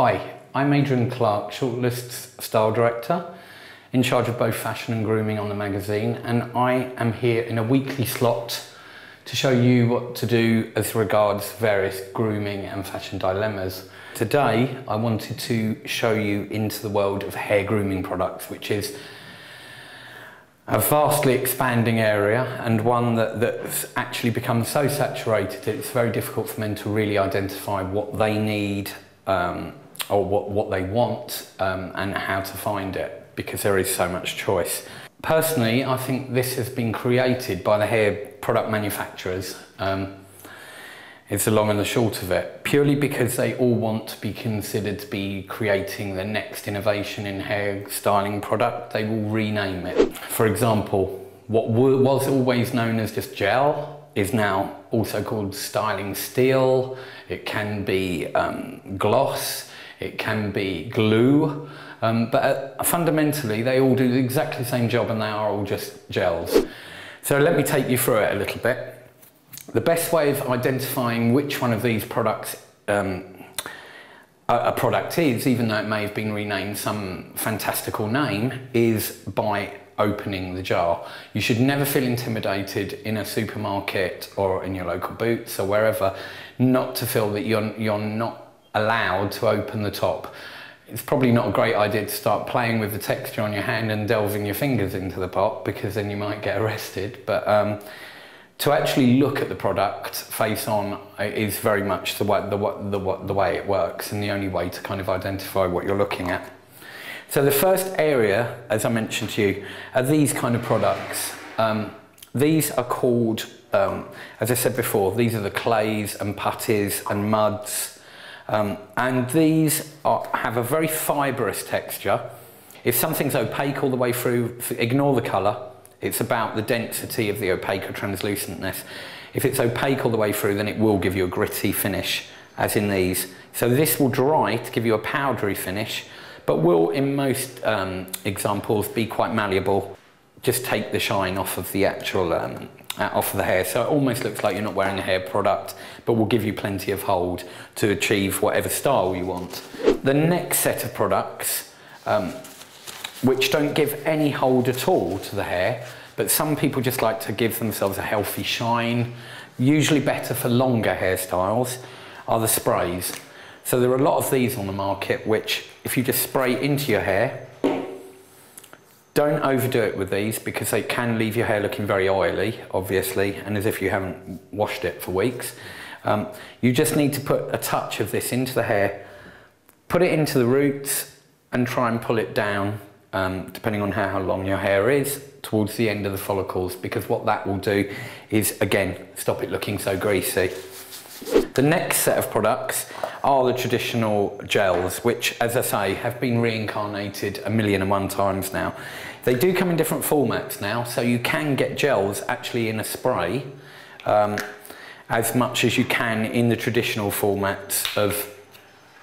Hi, I'm Adrian Clark, ShortList's style director, in charge of both fashion and grooming on the magazine, and I am here in a weekly slot to show you what to do as regards various grooming and fashion dilemmas. Today, I wanted to show you into the world of hair grooming products, which is a vastly expanding area and one that's actually become so saturated that it's very difficult for men to really identify what they need or what they want and how to find it, because there is so much choice. Personally, I think this has been created by the hair product manufacturers. It's the long and the short of it, purely because they all want to be considered to be creating the next innovation in hair styling product. They will rename it. For example, what was always known as just gel is now also called styling steel. It can be gloss, it can be glue, but fundamentally they all do exactly the same job and they are all just gels. So let me take you through it a little bit. The best way of identifying which one of these products a product is, even though it may have been renamed some fantastical name, is by opening the jar. You should never feel intimidated in a supermarket or in your local Boots or wherever not to feel that you're not allowed to open the top. It's probably not a great idea to start playing with the texture on your hand and delving your fingers into the pot, because then you might get arrested. But to actually look at the product face on is very much the way it works, and the only way to kind of identify what you're looking at. So the first area, as I mentioned to you, are these kind of products. These are called, as I said before, these are the clays and putties and muds. And these have a very fibrous texture. If something's opaque all the way through, ignore the colour. It's about the density of the opaque or translucentness. If it's opaque all the way through, then it will give you a gritty finish, as in these. So this will dry to give you a powdery finish, but will, in most examples, be quite malleable. Just take the shine off of the actual, off of the hair. So it almost looks like you're not wearing a hair product, but will give you plenty of hold to achieve whatever style you want. The next set of products, which don't give any hold at all to the hair, but some people just like to give themselves a healthy shine, usually better for longer hairstyles, are the sprays. So there are a lot of these on the market which, if you just spray into your hair, don't overdo it with these, because they can leave your hair looking very oily, obviously, and as if you haven't washed it for weeks. You just need to put a touch of this into the hair, put it into the roots and try and pull it down, depending on how long your hair is, towards the end of the follicles, because what that will do is, again, stop it looking so greasy. The next set of products are the traditional gels, which, as I say, have been reincarnated 1,000,001 times now. They do come in different formats now, so you can get gels actually in a spray, as much as you can in the traditional formats of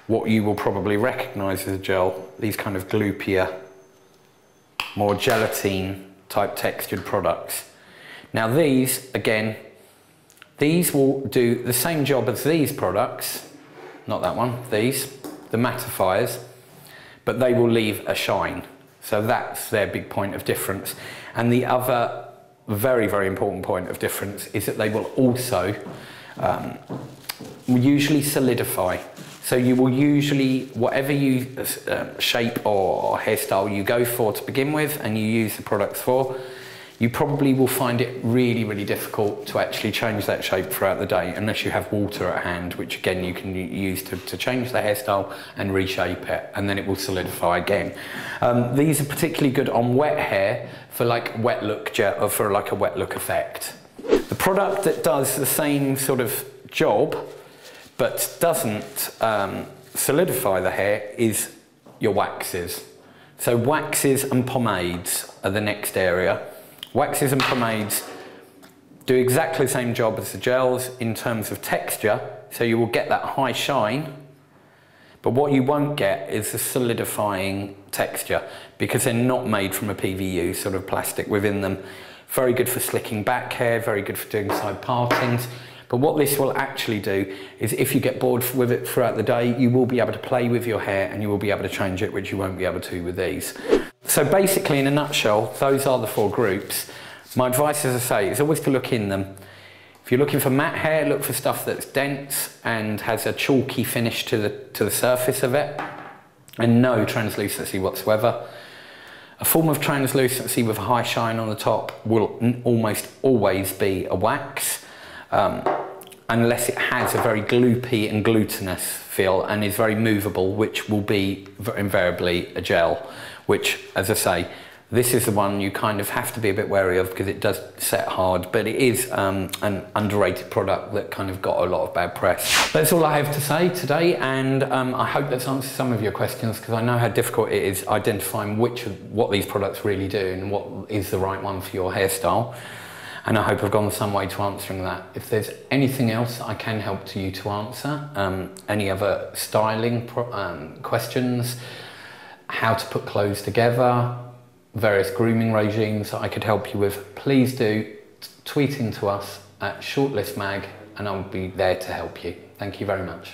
what you will probably recognise as a gel, these kind of gloopier, more gelatine type textured products. Now these, again, these will do the same job as these products, not that one, these, the mattifiers, but they will leave a shine. So that's their big point of difference. And the other very, very important point of difference is that they will also usually solidify. So you will usually, whatever shape or hairstyle you go for to begin with and you use the products for, you probably will find it really, really difficult to actually change that shape throughout the day, unless you have water at hand, which again you can use to change the hairstyle and reshape it, and then it will solidify again. These are particularly good on wet hair for like wet look gel, or for like a wet look effect. The product that does the same sort of job but doesn't solidify the hair is your waxes. So waxes and pomades are the next area. Waxes and pomades do exactly the same job as the gels in terms of texture, so you will get that high shine, but what you won't get is the solidifying texture, because they're not made from a PVU sort of plastic within them. Very good for slicking back hair, very good for doing side partings, but But what this will actually do is if you get bored with it throughout the day, you will be able to play with your hair and you will be able to change it, which you won't be able to with these. So basically, in a nutshell, those are the 4 groups. My advice, as I say, is always to look in them. If you're looking for matte hair, look for stuff that's dense and has a chalky finish to the surface of it, and no translucency whatsoever. A form of translucency with a high shine on the top will almost always be a wax. Unless it has a very gloopy and glutinous feel and is very movable, which will be invariably a gel, which, as I say, this is the one you kind of have to be a bit wary of because it does set hard, but it is an underrated product that kind of got a lot of bad press. That's all I have to say today, and I hope that's answered some of your questions, because I know how difficult it is identifying what these products really do and what is the right one for your hairstyle. And I hope I've gone some way to answering that. If there's anything else I can help you to answer, any other styling questions, how to put clothes together, various grooming regimes that I could help you with, please do tweet into us at ShortList Mag and I'll be there to help you. Thank you very much.